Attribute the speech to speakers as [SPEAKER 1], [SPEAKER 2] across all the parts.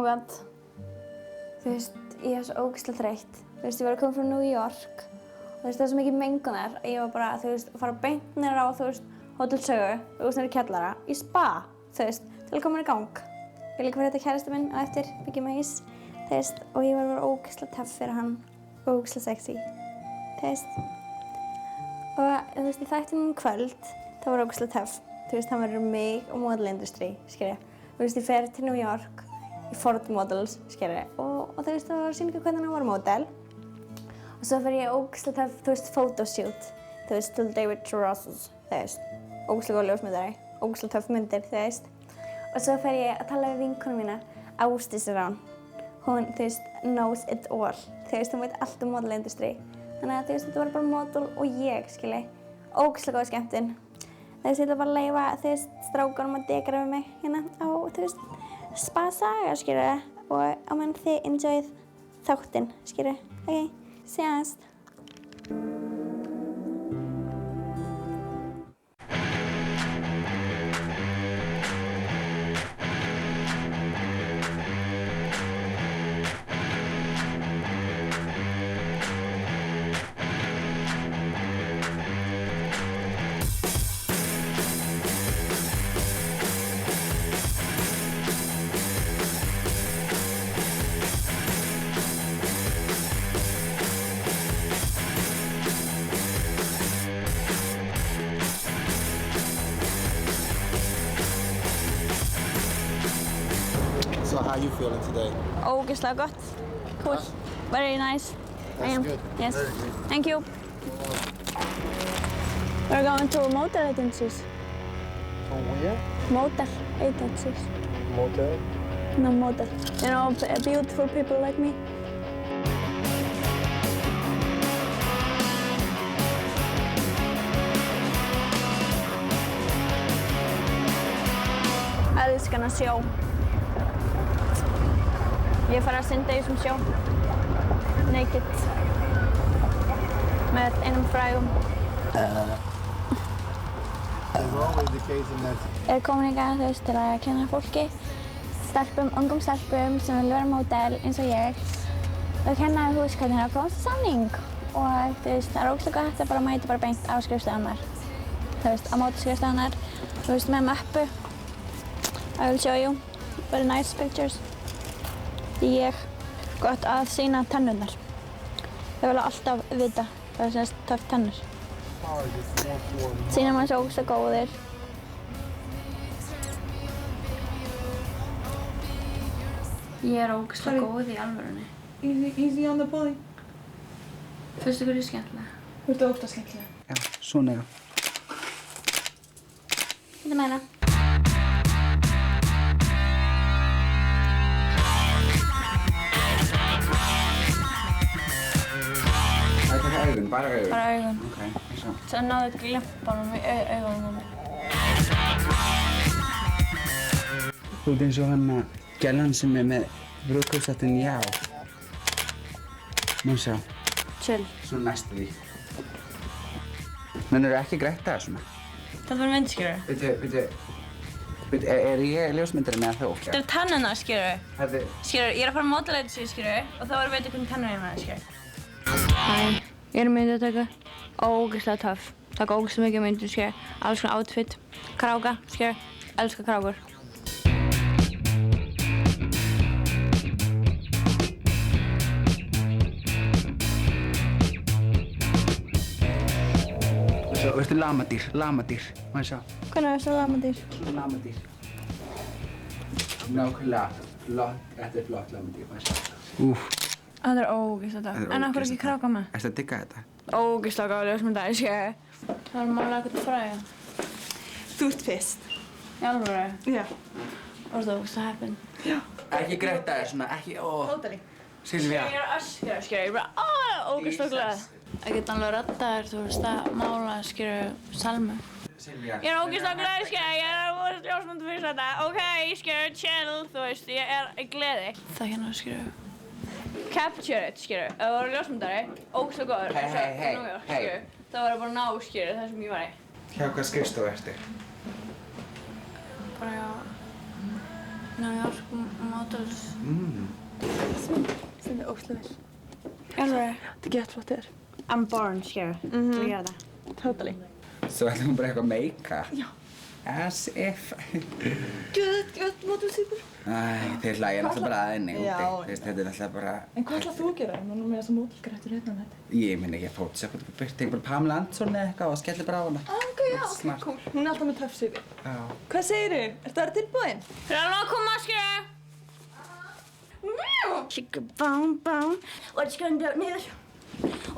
[SPEAKER 1] god. Þú veist, ég svo ógeðslega þreytt. Þú veist, ég var að koma frá New York. Og þú veist, það var svo mikið mengun þar að ég var bara, þú veist, að fara beint niður á, þú veist, Hótel Sögu, þú veist, niður í kjallara, í spa, þú veist, til að koma í gang. Ég líka fyrir þetta kærasta minn á eftir, Biggie Mays, þú veist, og ég var bara ógeðslega töff fyrir hann, ógeðslega sexy, þú veist. Og þú veist, í þættinum kvöld, það var ógeðslega töff. Þú veist, hann var mig og model industry, skilja. Þú veist, ég fer til New York, í Ford Models, skilja, og þú veist, það var að sýna hvernig hann var model. Og svo fer ég ógeðslega töff, þú veist, photoshoot, þú veist, til David Rosses, þú veist, ógeðslega góð ljósmyndari, ógeðslega töff myndir, þú veist. Og svo fer ég að tala við vinkonu mína, Ásdís er hún. Hún, þú veist, knows it all. Þú veist, hún veit allt um model industry. Þannig að þú veist, þetta var bara model og ég, skilji. Ógeðslega góð skemmtun. Þú veist, ég ætla bara að leyfa, þú veist, strákunum að dekra við mig hérna á, þú veist, spa-saga, skilji. Og á meðan þið enjoyið þáttinn, skilji. Ok, sjáumst.
[SPEAKER 2] So how are you feeling today?
[SPEAKER 1] Ógeðslega gott. Cool. Very nice.
[SPEAKER 2] That's good.
[SPEAKER 1] Yes.
[SPEAKER 2] Very good.
[SPEAKER 1] Thank you. We're going to motel agencies.
[SPEAKER 2] From where?
[SPEAKER 1] Motel agencies.
[SPEAKER 2] Motel?
[SPEAKER 1] No, motel. You know, beautiful people like me. Elskar að sjó. Ég fara að synda í þessum sjó. Naked. Með einum frægum.
[SPEAKER 2] It's always the case in that.
[SPEAKER 1] Ég er komin hingað, þú veist, til að kenna fólki, stelpum, ungum stelpum sem vilja vera módel eins og ég. Og kenna, þú veist, hvernig það er að komast í samning. Og þú veist, það er ógeðslega gott að bara mæta bara beint á skrifstofunnar. Þú veist, á módelskrifstofunnar. Þú veist, með möppu. I will show you very nice pictures. Ég gott að sýna tennurnar. Ég vil alltaf vita hvað sem er töff tennur. Sýna maður svo ógeðslega góðir. Ég er ógeðslega góð í alvörunni.
[SPEAKER 3] Easy on the pulley.
[SPEAKER 1] Fyrstu hverju er skemmtilega?
[SPEAKER 3] Þú ert ofta skemmtilega.
[SPEAKER 4] Já, svona já.
[SPEAKER 1] Þetta meina.
[SPEAKER 4] Það er augun, bara augun?
[SPEAKER 1] Bara augun.
[SPEAKER 4] Ok, eins og.
[SPEAKER 1] Svo náðu glimpanum í augunum á mig.
[SPEAKER 4] Þú ert eins og hann að gælan sem er með brúðkaupshattinn Já. Má sjá.
[SPEAKER 1] Chill.
[SPEAKER 4] Svona næstu því. Mennur ekki grætt það svona?
[SPEAKER 1] Þetta var myndskjöru.
[SPEAKER 4] Veitu, er ég ljósmyndarinn eða þú?
[SPEAKER 1] Þetta er tennurnar, skjöru.
[SPEAKER 4] Þetta er.
[SPEAKER 1] Skjöru, ég er að fara að módela þessu, skjöru, og þá er að veita hvernig tennur ég með það, skjöru. Hæ, ég er myndatöku. Ógeðslega töff. Taka ógeðslega mikið myndum, skjöru. Alls konar outfit. Kráka, skjöru. Elskar krákur.
[SPEAKER 4] Svo, veistu lamadýr, má ég sjá.
[SPEAKER 1] Hvernig er það lamadýr?
[SPEAKER 4] Svona lamadýr. Nákvæmlega, flott, þetta er flott lamadýr, má ég sjá. Úff.
[SPEAKER 1] Þetta er ógeðslega töff. En af hverju ekki kráka með?
[SPEAKER 4] Ertu að digga þetta?
[SPEAKER 1] Ógeðslega góð ljósmyndari, skjöru. Það var málega eitthvað fræga.
[SPEAKER 3] Þú ert fyrst.
[SPEAKER 1] Í alvöru?
[SPEAKER 3] Já.
[SPEAKER 1] Og þú ógeðslega heppin.
[SPEAKER 3] Já.
[SPEAKER 4] Ekki grætt það, svona, ekki,
[SPEAKER 3] Hóteli.
[SPEAKER 4] Silvía.
[SPEAKER 1] Ég er að öskra, skjöru. Ég er bara, ógeðslega glöð. Ég get alveg reddaðir, þú veist, að mála, skjöru, salmu.
[SPEAKER 4] Silvía.
[SPEAKER 1] Ég er ógeðslega glöð, skjöru. Ég er að ljósmynda fyrst þetta. Ok, skjöru, chill, þú veist, ég er í gleði. Það hérna, skjöru. Capture it, skjöru. Ef þú voru ljósmyndari, ógeðslega góður.
[SPEAKER 4] Hey.
[SPEAKER 1] Það var bara að ná, skjöru, það sem ég var í.
[SPEAKER 4] Hjá hvað skrifstofu ertu?
[SPEAKER 1] Bara hjá New York Models.
[SPEAKER 3] Sem óslega vel.
[SPEAKER 1] Alveg.
[SPEAKER 3] Þetta er gett flott þér.
[SPEAKER 1] I'm born, skilur. Til að gera það.
[SPEAKER 3] Totally.
[SPEAKER 4] Svo ætlum við bara eitthvað að meika.
[SPEAKER 3] Já.
[SPEAKER 4] As if.
[SPEAKER 3] Gött modelsýpur.
[SPEAKER 4] Æ, þeir hlægja náttúrulega bara að henni úti.
[SPEAKER 3] Já.
[SPEAKER 4] Þú veist, þetta er náttúrulega bara...
[SPEAKER 3] En hvað ætlað þú að gera? Nú erum við þess að modelgrættur hérna um þetta.
[SPEAKER 4] Ég minni ekki að Photoshop þetta byrti einhver Pamela Anderson eða eitthvað og skellir bara á hana.
[SPEAKER 3] Ok, já,
[SPEAKER 4] Smart.
[SPEAKER 3] cool. Hún er alltaf með töff svipur.
[SPEAKER 4] Já.
[SPEAKER 3] Hvað segirðu? Ertu að vera tilbúin?
[SPEAKER 1] Fyrir að koma, skilur. Chicka bum bum. What you gonna do, niður?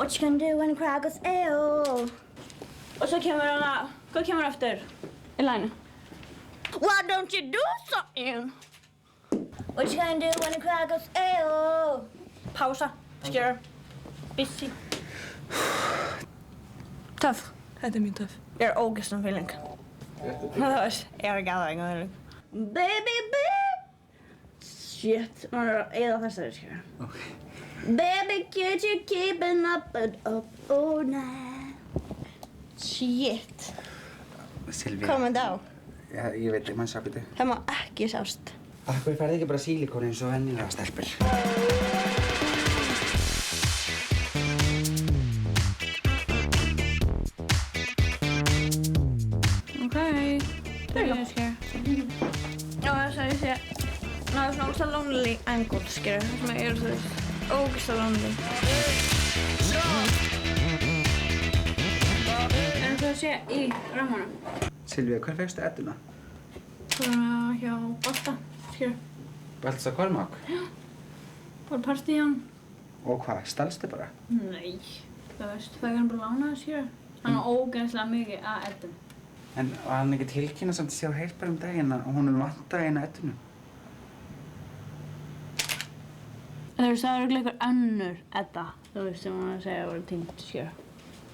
[SPEAKER 1] What you gonna do when the crowd goes ew? Og svo kemur hana, hvað kemur eftir í laginu? Why don't you do something? What you gonna do when the crowd goes ew? Pása, skilur. Busy. Töff.
[SPEAKER 3] Þetta er mjög töff.
[SPEAKER 1] Ég er ógeðslega feeling. Það veist, ég er ekki að það enga feeling. Baby, babe. Shit, maður er að eyða þessari, skilur.
[SPEAKER 4] Ok.
[SPEAKER 1] Baby, could you keeping up all night? Shit.
[SPEAKER 4] Silvía.
[SPEAKER 1] Hvað með það á?
[SPEAKER 4] Já, ég veit, maður sjá býtu.
[SPEAKER 1] Það má ekki sjást.
[SPEAKER 4] Akkur færði ekki bara sílikón eins og vennilega stelpur?
[SPEAKER 1] Ok. Það er skilur. Já, þess að ég sé. Það er svona ógeðslega lonely angle, skilur. Það sem ég er, þú veist, ógeðslega lonely. En það sé í rammanum.
[SPEAKER 4] Silvía, hver fegstu edduna?
[SPEAKER 1] Svona hjá Balta, skilur.
[SPEAKER 4] Baltas á Kormák?
[SPEAKER 1] Bara partí í hann.
[SPEAKER 4] Og hvað, stalstu bara?
[SPEAKER 1] Nei. Það veist, það er hann bara lánaði, skilur. Hann var ógeðslega mikið að eddum.
[SPEAKER 4] En var hann ekki tilkynna samt sér heilt bara daginn að hún vantaði eina eddunu?
[SPEAKER 1] Þú veist, það var örugglega einhver önnur Edda, þú veist, sem hún var að segja að voru týnd, skilur.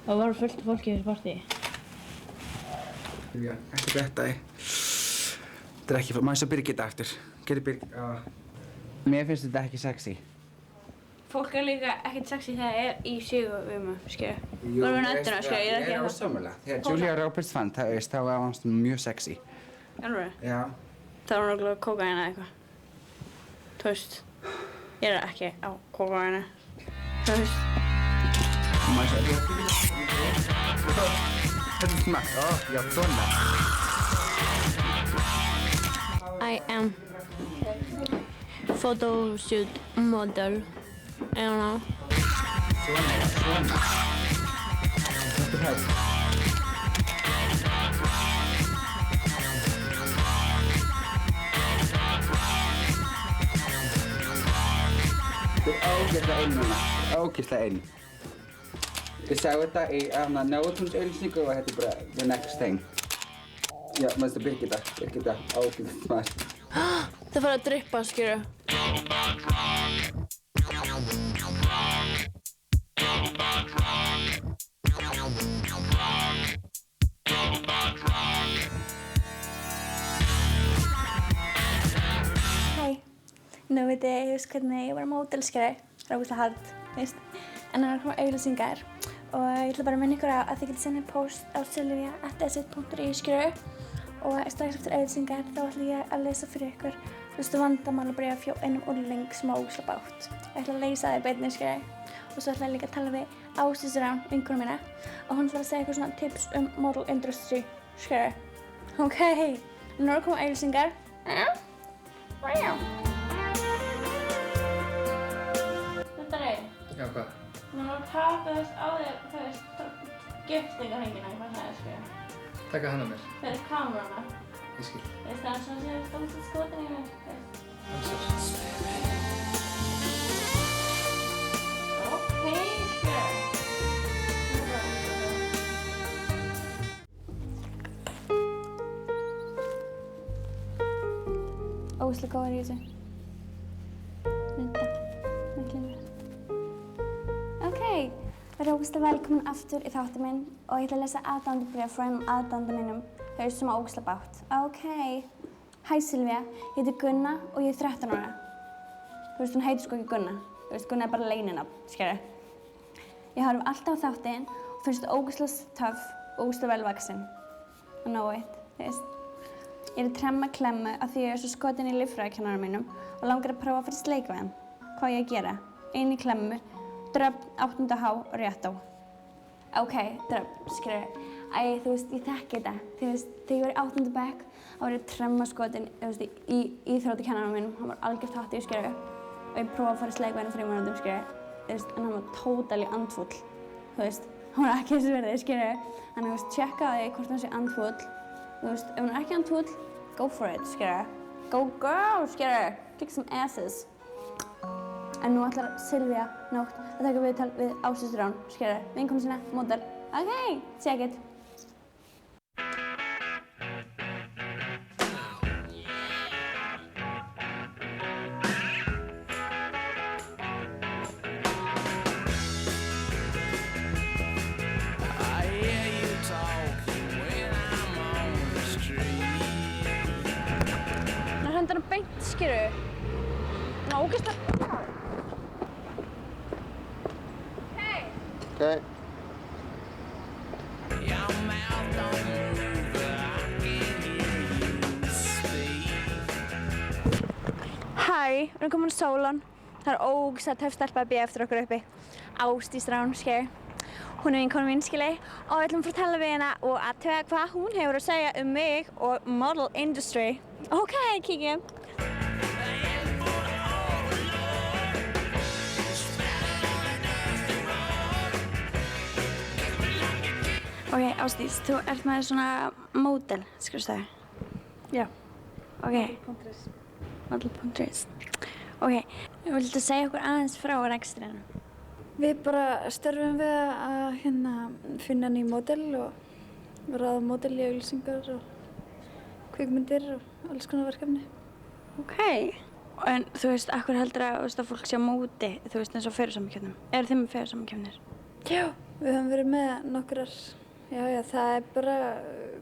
[SPEAKER 1] Það var fullt af fólki í þessu partíi.
[SPEAKER 4] Silvía, ekki þetta þig. Þetta er ekki, maður svo Birgitta eftir. Gerði Birgitta, Mér finnst þetta ekki sexy.
[SPEAKER 1] Fólk er líka ekkert sexy þegar það er í sigurvimu, skilur. Bara með nödduna, skilur, ég er ekki
[SPEAKER 4] Ég er ósammála. Þegar Julia Roberts fann, þá var hann mjög sexy.
[SPEAKER 1] Alveg?
[SPEAKER 4] Já.
[SPEAKER 1] Það var náttúrulega kókaín eða eitthvað. Þú veist, ég er ekki á kókaínu. Þú veist.
[SPEAKER 4] Maður svo Þetta er smart. Ó, já, svona.
[SPEAKER 1] I am photoshoot model. I don't know.
[SPEAKER 4] Svona. Þetta er hægt. Þetta er ógeðslega inn núna. Ógeðslega inn. Ég sá þetta í Nóatúns-auglýsingu og þetta er bara the next thing. Já, maður Birgitta, ógeðslega smart.
[SPEAKER 1] Það fara að drippa, skilur. Hæ, nú veit ég hvernig ég var módelskeri. Það er ógeðslega hard, veist. En það er að koma auglýsingar og ég ætla bara að minna ykkur á að þið getið sendið post á silvia@ss.is, skilur. Og strax eftir auglýsingar þá ætla ég að lesa fyrir ykkur vandamálabréf hjá einum úrling sem á ógeðslega bágt. Ég ætla að leysa það í beinni, skilur. Og svo ætla ég líka að tala við Ásdísi Rán, vinkonu mína, og hún ætlar að segja ykkur svona tips model industry, skilur. Ok, nú er að koma auglýsingar. Þetta er
[SPEAKER 2] Já, hvað?
[SPEAKER 1] Nú er að taka þess á þér, giftingarhengina, hvað það er, skilur.
[SPEAKER 2] Taka hana mér.
[SPEAKER 1] Fyrir kameruna.
[SPEAKER 2] Ég skil.
[SPEAKER 1] Veist það er svona sem ég stóðst að skotin í mér, veist. Ok, skilur. Ógeðslega góður í þessu. Mynda. Ok, verður ógeðslega velkomin aftur í þáttu minn og ég ætla að lesa aðdáendabréf frá einum aðdáanda mínum. Þau sem á ógeðslega bágt. Ok. Hæ Silvía, ég heiti Gunna og ég er 13 ára. Þú veist, hún heitir sko ekki Gunna. Þú veist, Gunna er bara leyninafn, skilur. Ég horf alltaf á þáttinn og finnst þetta ógeðslega töff og ógeðslega velvaxin. I know it, þú veist. Ég er að tremma klemmu af því ég er svo skotin í líffræðikennaranum mínum og langar að prófa að fara í sleik við hann. Hvað á ég að gera? Ein í klemmu, dröfn, 8. há og rétt á. Ok, dröfn, skilur. Æ, þú veist, ég þekki þetta. Þú veist, þegar ég var í 8. bekk, þá var ég tremma skotin, þú veist, í íþróttakennaranum mínum. Hann var algjört hatt í, skilur. Og ég prófaði að fara í sleik við hann í 3 mánuðum, skilur. Þú veist, en hann var totally andfúll. Þú veist, hann var ekki þessu verði, skilur. Þannig, þú veist, tjekka á því hvort hann sé andfúll. Þú veist, ef hann er ekki andfúll, go for it, skilur. Go girl, skilur. Kick some asses. En nú ætlar Silvía Nótt að taka viðtal við Ásdísi Rán, skilur, vinkonu sína, módel. Ok, check it. Hann hendur hann beint, skilur. Ná, ógeðslega.
[SPEAKER 5] Okay.
[SPEAKER 1] Hæ, við erum komin á Sólon. Það er ógeðslega töff stelpa að bíða eftir okkur uppi. Ásdís Rán, skilur. Hún er vinkona mín, skilur. Og við ætlum að fara að tala við hana og athuga hvað hún hefur að segja um mig og model industry. Ok, kíkjum. Ok, Ásdís, þú ert með svona módel, skrifstofu.
[SPEAKER 3] Já.
[SPEAKER 1] Ok. Model.is. Ok, viltu segja okkur aðeins frá rekstrinum?
[SPEAKER 6] Við bara störfum við að finna ný módel og ráða módel í auglýsingar og kvikmyndir og alls konar verkefni.
[SPEAKER 1] Ok. En þú veist, akkur heldur að fólk sé á móti, þú veist, eins og fyrirsamakefnum? Eru þið með fyrirsamakefnir?
[SPEAKER 6] Já, við höfum verið með nokkrar. Já, það er bara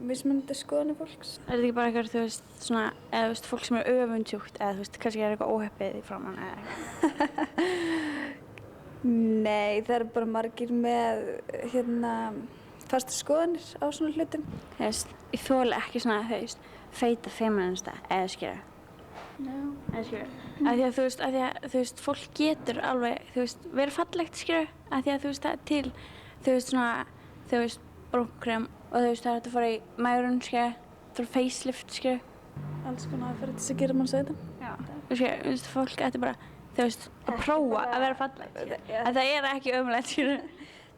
[SPEAKER 6] mismunandi skoðanir fólks.
[SPEAKER 1] Er þetta ekki bara eitthvað, þú veist, svona, eða þú veist, fólk sem er öfundsjúkt, eða þú veist, kannski er eitthvað óheppið í framann eða eitthvað?
[SPEAKER 6] Nei, það eru bara margir með fastar skoðanir á svona hlutum.
[SPEAKER 1] Þú veist, ég þoli ekki svona, þú veist, feita feminista, eða skilur.
[SPEAKER 6] Já.
[SPEAKER 1] Eða skilur. Af því að þú veist, fólk getur alveg, þú veist, verið fallegt, skilur. Af því að þú veist, það er til, þú veist, svona, þú veist, brúnkrem og þú veist, það er hægt að fara í megrun, skilur, fara facelift, skilur.
[SPEAKER 6] Alls konar aðferðir til þess að gera mann sætan.
[SPEAKER 1] Já. Þú veist, fólk ætti bara, þú veist, að prófa að vera fallegt, skilur. En það er ekki ömulegt, skilur.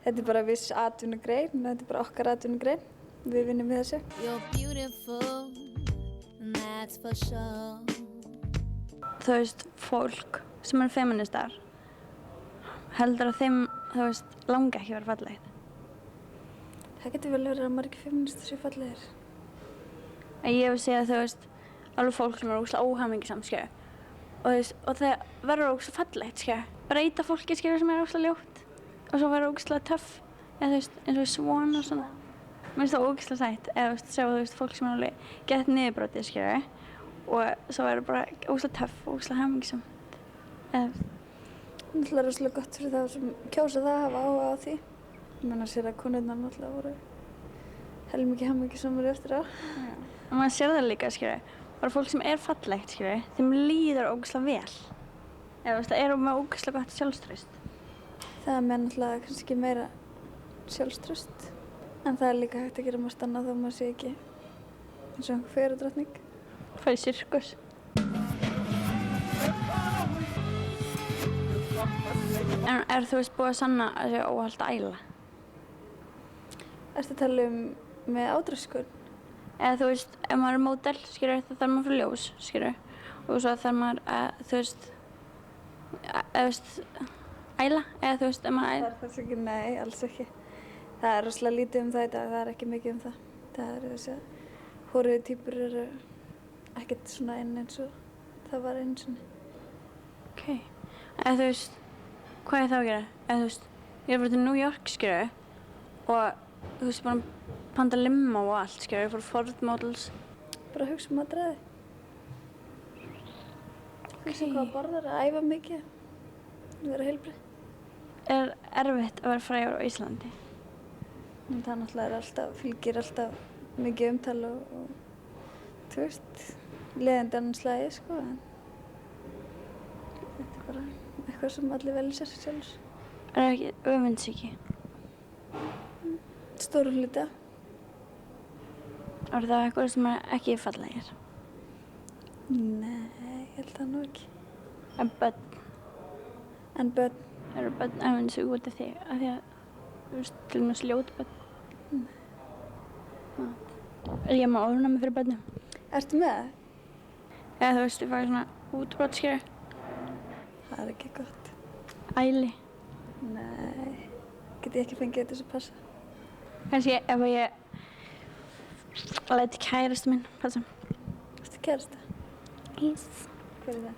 [SPEAKER 6] Þetta er bara viss atvinnugrein, þetta er bara okkar atvinnugrein. Við vinnum við þessu.
[SPEAKER 7] You're beautiful, and that's for sure.
[SPEAKER 1] Þú veist, fólk sem er feministar heldur að þeim, þú veist, langa ekki að vera fallegt.
[SPEAKER 6] Það getur vel verið að margir feministar séu fallegir.
[SPEAKER 1] En ég hef séð, þú veist, alveg fólk sem er ógeðslega óhamingjusamt, skilur. Og þú veist, og það verður ógeðslega fallegt, skilur. Breyta fólki, skilur, sem er ógeðslega ljótt. Og svo verður ógeðslega töff. Eða þú veist, eins og Swan og svona. Mér finnst það ógeðslega sætt. Eða þú veist, sjá þú veist, fólk sem er alveg gett niðurbrotið, skilur. Og svo verður bara ógeðslega töff og ógeðslega hamingjusamt. Eða
[SPEAKER 6] Það er rosalega gott fyrir það sem kjósa það að hafa áhuga á því. Ég meina sér að konurnar náttúrulega voru helmikið hamingjusamar eftir á.
[SPEAKER 1] og maður sér það líka, skilur. Bara fólk sem er fallegt, skilur, þeim líður ógeðslega vel. Eða þú veist, það er með ógeðslega gott sjálfstraust.
[SPEAKER 6] Það er með náttúrulega kannski meira sjálfstraust. En það er líka hægt að gera margt annað þó maður sé ekki eins og einhver fegurðardrottning.
[SPEAKER 1] Fara í sirkus. En þú veist búið að sanna að það sé óhollt að æla?
[SPEAKER 6] Ertu að tala með ádröskun?
[SPEAKER 1] Eða þú veist, ef maður er módel, skilur, þá þarf maður að fara ljós, skilur. Og svo þarf maður að, þú veist, æla, eða þú veist, ef maður æla.
[SPEAKER 6] Það er þess ekki, nei, alls ekki. Það er rosalega lítið um það í dag, það er ekki mikið um það. Það er þess að hóruðu týpur eru ekkert svona inn eins og það var einu sinni.
[SPEAKER 1] Ok. Eða þú veist, hvað er það að gera? Eða þú veist, ég er bara til New York, skilur, og þú veist, bara panta limo og allt, skilur, ég fór Ford Models.
[SPEAKER 6] Bara hugsa matræði. Hugsa hvað borðar, að æfa mikið, vera heilbrigð.
[SPEAKER 1] Er erfitt að vera frægur á Íslandi?
[SPEAKER 6] En það náttúrulega er alltaf, fylgir alltaf mikið umtal og þú veist, leiðandi annan slagi, sko, en þetta er bara eitthvað sem allir velja sér sjálfur.
[SPEAKER 1] Er það ekki öfundsýki?
[SPEAKER 6] Stóru hluta.
[SPEAKER 1] Er það eitthvað sem er ekki fallegir?
[SPEAKER 6] Nei, ég held það nú ekki.
[SPEAKER 1] En börn?
[SPEAKER 6] En börn?
[SPEAKER 1] Eru börn öfundsýki út af því? Af því að, þú veist, til og með ljót börn? Er ég með ofnæmi fyrir börnum?
[SPEAKER 6] Ertu með það?
[SPEAKER 1] Eða þú veist, ég fæði svona útbrot, skilur.
[SPEAKER 6] Það er ekki gott.
[SPEAKER 1] Æli.
[SPEAKER 6] Nei, get ég ekki fengið þetta sem passa.
[SPEAKER 1] Kannski ef ég læti kærastu minn passa.
[SPEAKER 6] Ertu kærasta?
[SPEAKER 1] Ís.
[SPEAKER 6] Hver er það?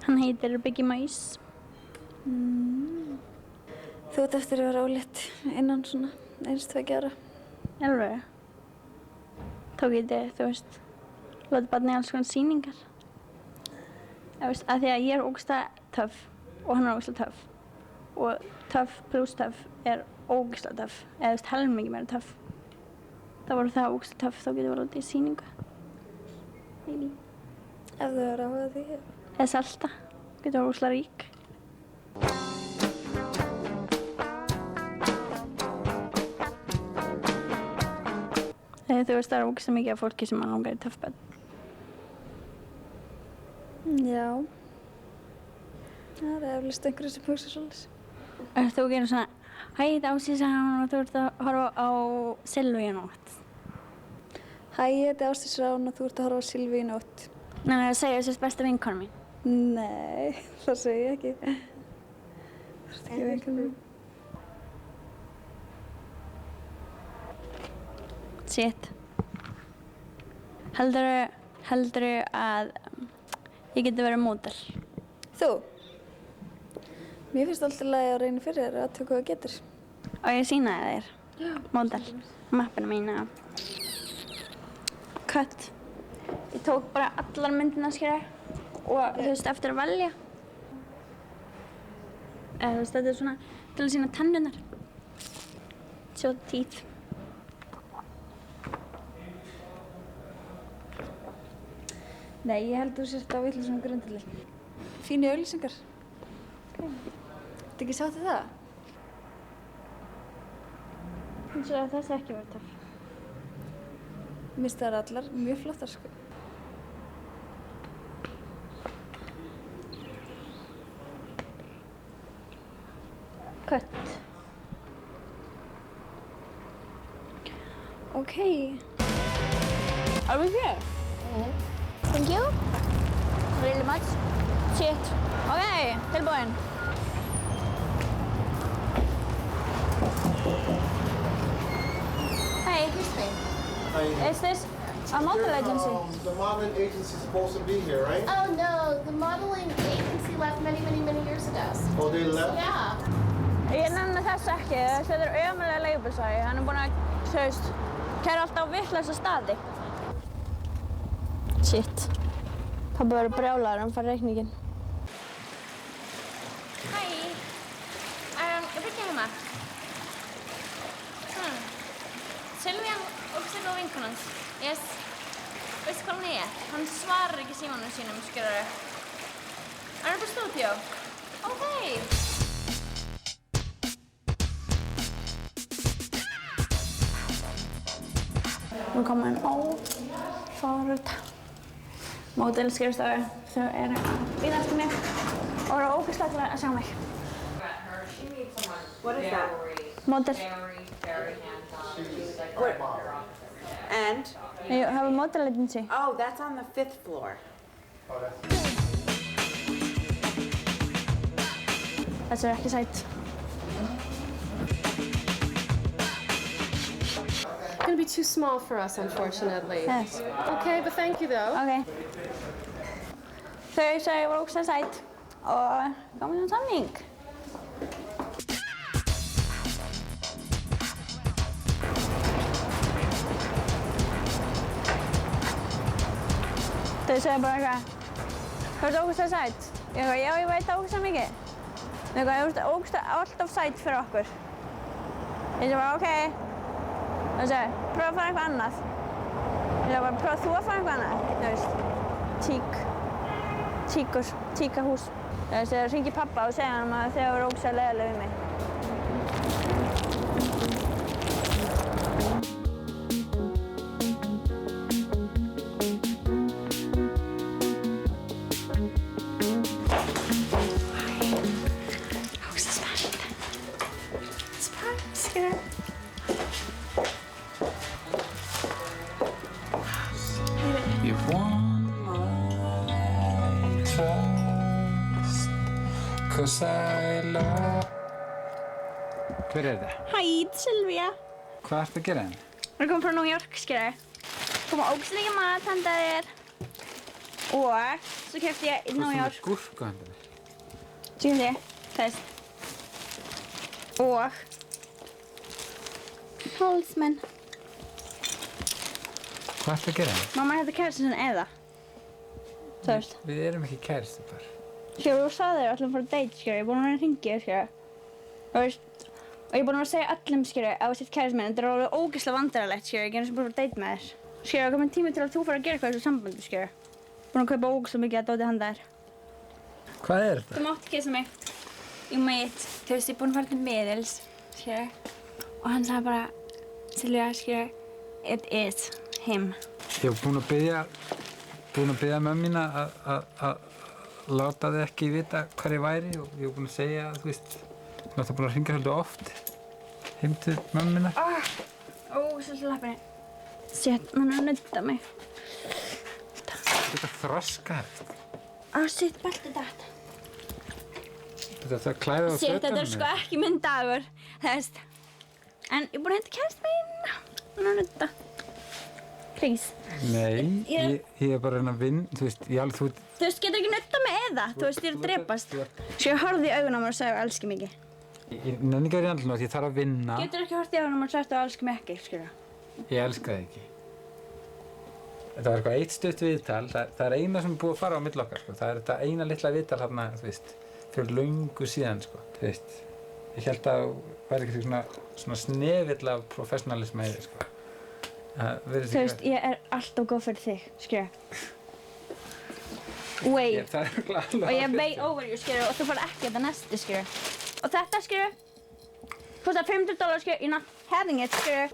[SPEAKER 1] Hann heitir Biggie Maus.
[SPEAKER 6] Þú ert eftir að vera ólétt innan svona 1-2 ára.
[SPEAKER 1] Alveg. Þá get ég, þú veist, láta barnið alls konar sýningar. Þú veist, af því að ég er ógeðslega töff og hann er ógeðslega töff. Og töff pluss töff er ógeðslega töff. Eða þú veist, helmingi meira töff. Það voru það ógeðslega töff, þá getur við látið í sýningu. Maybe.
[SPEAKER 6] Ef þú er áhugað því.
[SPEAKER 1] Eða salta. Getur við ógeðslega rík. Þú veist, það er ógeðslega mikið af fólki sem langar í töff börn.
[SPEAKER 6] Já. Það er eflaust einhverju sem hugsa svolítið.
[SPEAKER 1] Þú gerir svona, hæ, þetta er Ásdís Rán og þú ert að horfa á Silvíu í nótt.
[SPEAKER 6] Hæ, þetta er Ásdís Rán og þú ert að horfa á Silvíu í nótt.
[SPEAKER 1] Nei, það segir þess besta vinkona mín.
[SPEAKER 6] Nei, það segi ég ekki. Þú ert ekki vinkona mín.
[SPEAKER 1] Shit. Heldurðu að ég geti verið módel?
[SPEAKER 6] Þú? Mér finnst alltaf lagi að reyna fyrir þér að aðtöku hvað þú getur.
[SPEAKER 1] Og ég sýnaði þér? Já. Módel. Mappina mína. Cut. Ég tók bara allar myndina, skilur. Og þú veist, eftir að velja. Þú veist, þetta er svona til að sýna tennurnar. Show the teeth.
[SPEAKER 6] Nei, ég held þú sért á vitlausum grundvelli. Fínu auglýsingar. Ertu ekki sáttið það?
[SPEAKER 1] Eins og að þessi ekki verið töff.
[SPEAKER 6] Mér finnst þær allar mjög flottar, sko.
[SPEAKER 1] Cut. Okay. Are we here? Thank you. Really much. Shit. Okay, tilbúin. Hey, is this a model agency?
[SPEAKER 5] The modeling agency is supposed to be here, right?
[SPEAKER 8] Oh no, the modeling agency left many years ago.
[SPEAKER 5] Oh, they left?
[SPEAKER 8] Yeah.
[SPEAKER 1] Ég nenni þess ekki. Þetta er ömurlega leigubílstjóri. Hann er búinn að, þú veist, keyra alltaf á vitlausa staði. Shit. Pabbi verður brjálaður hann fær reikninginn. Hæ. Er Biggi heima? Silvíu og Silvíu vinkonans. Yes. Veistu hvað hann er? Hann svarar ekki símanum sínum, skilurðu. Hann er upp á stúdíó. Okay. Nú kom hann óforð módelskrifstofu. Þau eru að bíða eftir mig og eru ógeðslega til að sjá mig.
[SPEAKER 9] What is that?
[SPEAKER 1] Módel.
[SPEAKER 9] Very hands-on. And?
[SPEAKER 1] You have a model agency.
[SPEAKER 9] Oh, that's on the 5th floor.
[SPEAKER 1] Þessi er ekki sæt.
[SPEAKER 8] It's gonna be too small for us, unfortunately.
[SPEAKER 1] Yes.
[SPEAKER 8] Okay, but thank you though.
[SPEAKER 1] Okay. Þau segja voru ógeðslega sæt og gaman samning. Þau segja bara eitthvað, þú ert ógeðslega sæt. Ég eitthvað, já, ég veit það ógeðslega mikið. Þau eitthvað, þú ert ógeðslega alltaf sæt fyrir okkur. Ég segi bara, ok. Þau segja, prófa að fara eitthvað annað. Ég Ég var bara að prófa þú að fara eitthvað annað, þú veist, tíkahús. Þú veist, þegar hringi pappa og segja hann að þau voru ógeðslega leiðileg við mig.
[SPEAKER 4] You want my trust, 'cause I love. Hver er þetta?
[SPEAKER 1] Hæ, Silvía.
[SPEAKER 4] Hvað ertu að gera henni?
[SPEAKER 1] Við erum komin frá New York, skilur. Koma ógeðslega mikið mat handa þér. Og svo keypti ég í New York.
[SPEAKER 4] Hvað er gúrku handa þér?
[SPEAKER 1] Tjóðið, þess. Og hálsmenn.
[SPEAKER 4] Hvað ertu að gera henni?
[SPEAKER 1] Mamma heitir kærastan sinni Eða. Þú veist.
[SPEAKER 4] Við erum ekki kæristu bara.
[SPEAKER 1] Skilur, þú sagði þér að ætlum að fara að date, skilur. Ég er búin að vera að hringja, skilur. Og veist, og ég er búin að vera að segja öllum, skilur, að þú sett kærastan minn. Þetta er alveg ógeðslega vandræðalegt, skilur. Ég er eins og búin að fara að date með þér. Skilur, það er komin tími til að þú fara að gera eitthvað í þessu sambandi, skilur. Búin að kaupa ógeðslega mikið að dóti handa þér.
[SPEAKER 4] Hvað er þetta?
[SPEAKER 1] Þú mátt kissa mig. Ég meit, þú veist, ég er búin að fara til miðils, skilur. Og hann sagði bara, Silvía, skilur, it is him.
[SPEAKER 4] Ég var búinn að biðja mömmu mína að láta þig ekki vita hvar ég væri og ég var búinn að segja, þú veist, ég var búinn að hringja svolítið oft heim til mömmu mína.
[SPEAKER 1] Svolítið lappinni. Shit, hann er að nudda mig.
[SPEAKER 4] Þetta er þroskaheft.
[SPEAKER 1] Shit, beltið datt.
[SPEAKER 4] Þetta er að klæða á
[SPEAKER 1] Shit, þetta
[SPEAKER 4] fötunum
[SPEAKER 1] er sko ekki minn dagur, þú veist. En ég er búin að henta kærastan minn. Hann er að nudda. Please.
[SPEAKER 4] Nei, ég er bara að reyna að vinna, þú veist, ég alveg,
[SPEAKER 1] Þú veist, getur ekki nudda með Eða, þú veist, ég er að drepast. Svo ég horfði í augun á mér og sagði að ég elski mig ekki.
[SPEAKER 4] Ég nenni ekki að vera í andlunum, ég þarf að vinna.
[SPEAKER 1] Getur ekki horfði í augun á mér og sagt að ég elski mig ekki, skilur.
[SPEAKER 4] Ég elska þig ekki. Þetta var eitthvað eitt stutt viðtal, það er eina sem er búið að fara á milli okkar, sko. Það er þetta eina litla viðtal þarna, þú veist, fyrir löngu síðan, sko. Þú veist, ég held að það væri ekki svona snefill af professionalism í þig, sko.
[SPEAKER 1] Þú veist, ég er alltaf góð fyrir þig, skilur. Wait.
[SPEAKER 4] Það er alveg
[SPEAKER 1] Og ég vei over you, skilur, og þú fara ekki þetta næstu, skilur. Og þetta, skilur, kostar $500, skilur, you're not having it, skilur.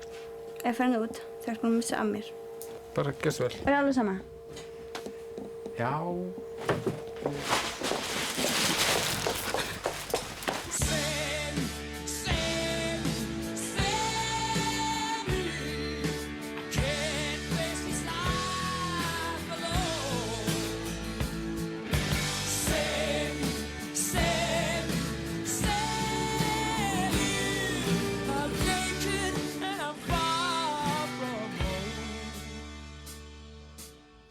[SPEAKER 1] Ef ég fer út, þú ert búin að missa af mér.
[SPEAKER 4] Bara gjörðu vel.
[SPEAKER 1] Er alveg sama?
[SPEAKER 4] Já.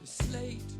[SPEAKER 10] Slate